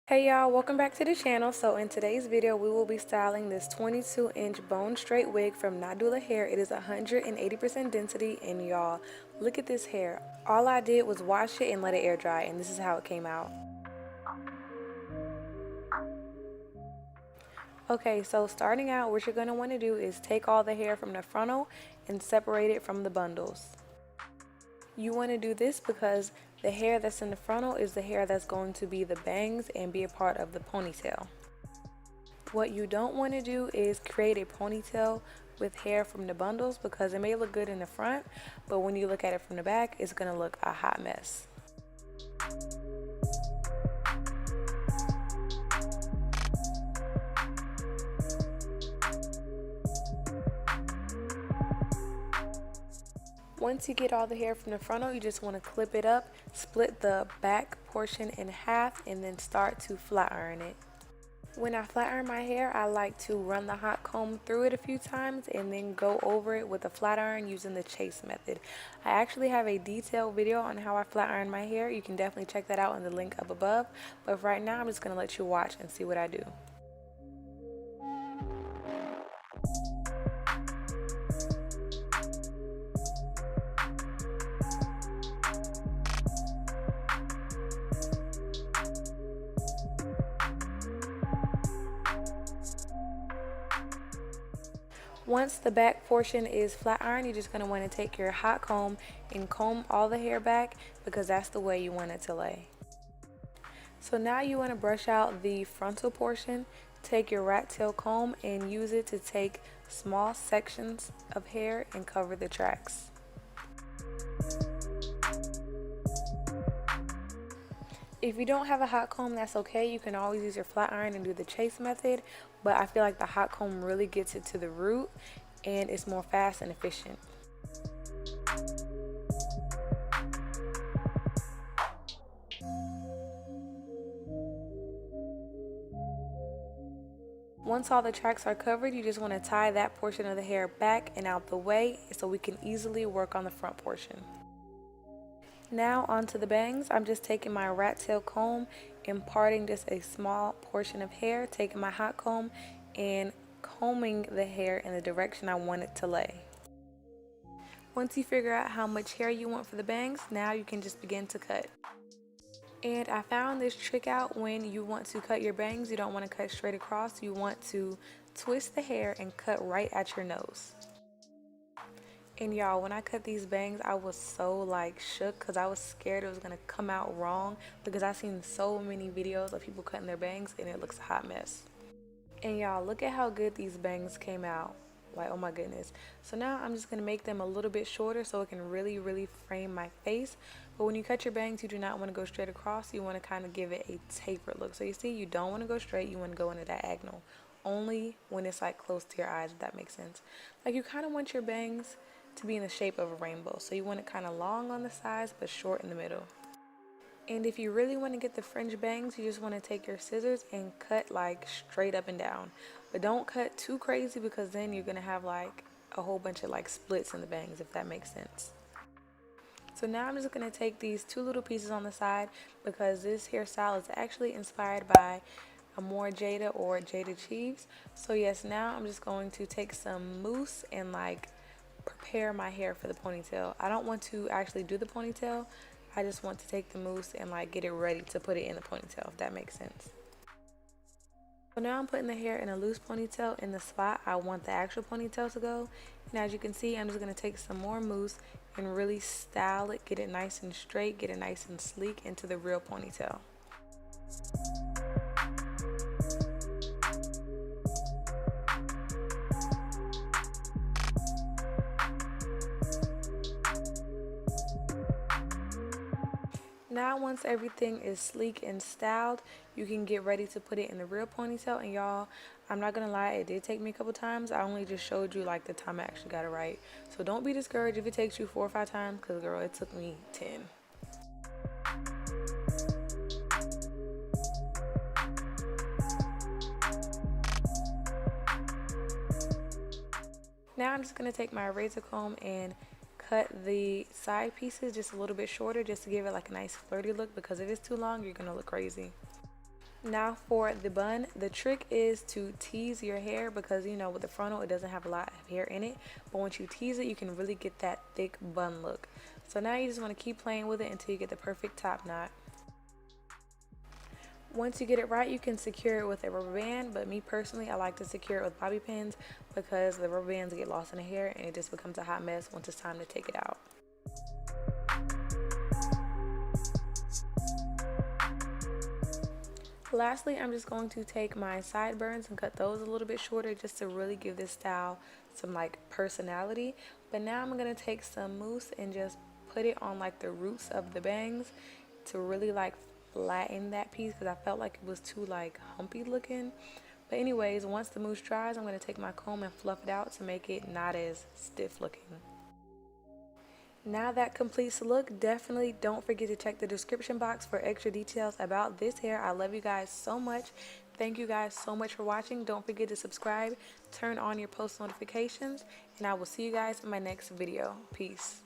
Hey y'all, welcome back to the channel. So in today's video we will be styling this 22-inch bone straight wig from Nadula Hair. It is 180% density, and y'all, look at this hair. All I did was wash it and let it air dry, and this is how it came out. Okay, so starting out, what you're going to want to do is take all the hair from the frontal and separate it from the bundles. You want to do this because the hair that's in the frontal is the hair that's going to be the bangs and be a part of the ponytail. What you don't want to do is create a ponytail with hair from the bundles, because it may look good in the front, but when you look at it from the back, it's going to look a hot mess. Once you get all the hair from the frontal, you just want to clip it up, split the back portion in half, and then start to flat iron it. When I flat iron my hair, I like to run the hot comb through it a few times and then go over it with a flat iron using the chase method. I actually have a detailed video on how I flat iron my hair. You can definitely check that out in the link up above. But right now, I'm just going to let you watch and see what I do. Once the back portion is flat ironed, you're just going to want to take your hot comb and comb all the hair back, because that's the way you want it to lay. So now you want to brush out the frontal portion. Take your rat tail comb and use it to take small sections of hair and cover the tracks. If you don't have a hot comb, that's okay. You can always use your flat iron and do the chase method, but I feel like the hot comb really gets it to the root and it's more fast and efficient. Once all the tracks are covered, you just want to tie that portion of the hair back and out the way so we can easily work on the front portion. Now onto the bangs. I'm just taking my rat tail comb and parting just a small portion of hair, taking my hot comb and combing the hair in the direction I want it to lay. Once you figure out how much hair you want for the bangs, now you can just begin to cut. And I found this trick out: when you want to cut your bangs, you don't want to cut straight across. You want to twist the hair and cut right at your nose. And y'all, when I cut these bangs, I was so shook, because I was scared it was gonna come out wrong, because I've seen so many videos of people cutting their bangs and it looks a hot mess. And y'all, look at how good these bangs came out. Like, oh my goodness. So now I'm just gonna make them a little bit shorter so it can really frame my face. But when you cut your bangs, you do not want to go straight across. You want to kind of give it a tapered look. So you see, you don't want to go straight, you want to go in a diagonal. Only when it's like close to your eyes, if that makes sense. Like, you kind of want your bangs to be in the shape of a rainbow. So you want it kind of long on the sides but short in the middle. And if you really want to get the fringe bangs, you just want to take your scissors and cut like straight up and down. But don't cut too crazy, because then you're going to have like a whole bunch of like splits in the bangs, if that makes sense. So now I'm just going to take these two little pieces on the side, because this hairstyle is actually inspired by Amore Jada or Jada Cheeves. So yes, now I'm just going to take some mousse and like prepare my hair for the ponytail. I don't want to actually do the ponytail. I just want to take the mousse and like get it ready to put it in the ponytail, if that makes sense. So now I'm putting the hair in a loose ponytail in the spot I want the actual ponytail to go. And as you can see, I'm just going to take some more mousse and really style it, get it nice and straight, get it nice and sleek into the real ponytail. Now once everything is sleek and styled, you can get ready to put it in the real ponytail. And y'all, I'm not gonna lie, it did take me a couple times. I only just showed you like the time I actually got it right. So don't be discouraged if it takes you 4 or 5 times, because girl, it took me 10. Now I'm just gonna take my razor comb and cut the side pieces just a little bit shorter, just to give it like a nice flirty look, because if it's too long, you're gonna look crazy. Now for the bun, the trick is to tease your hair because you know with the frontal it doesn't have a lot of hair in it, but once you tease it you can really get that thick bun look. So now you just want to keep playing with it until you get the perfect top knot. Once you get it right, you can secure it with a rubber band, but me personally I like to secure it with bobby pins because the rubber bands get lost in the hair and it just becomes a hot mess once it's time to take it out. Lastly, I'm just going to take my sideburns and cut those a little bit shorter just to really give this style some like personality. But now I'm going to take some mousse and just put it on like the roots of the bangs to really like flatten that piece because I felt like it was too like humpy looking. But anyways, once the mousse dries, I'm going to take my comb and fluff it out to make it not as stiff looking. Now that completes the look. Definitely don't forget to check the description box for extra details about this hair. I love you guys so much. Thank you guys so much for watching. Don't forget to subscribe, turn on your post notifications, and I will see you guys in my next video. Peace.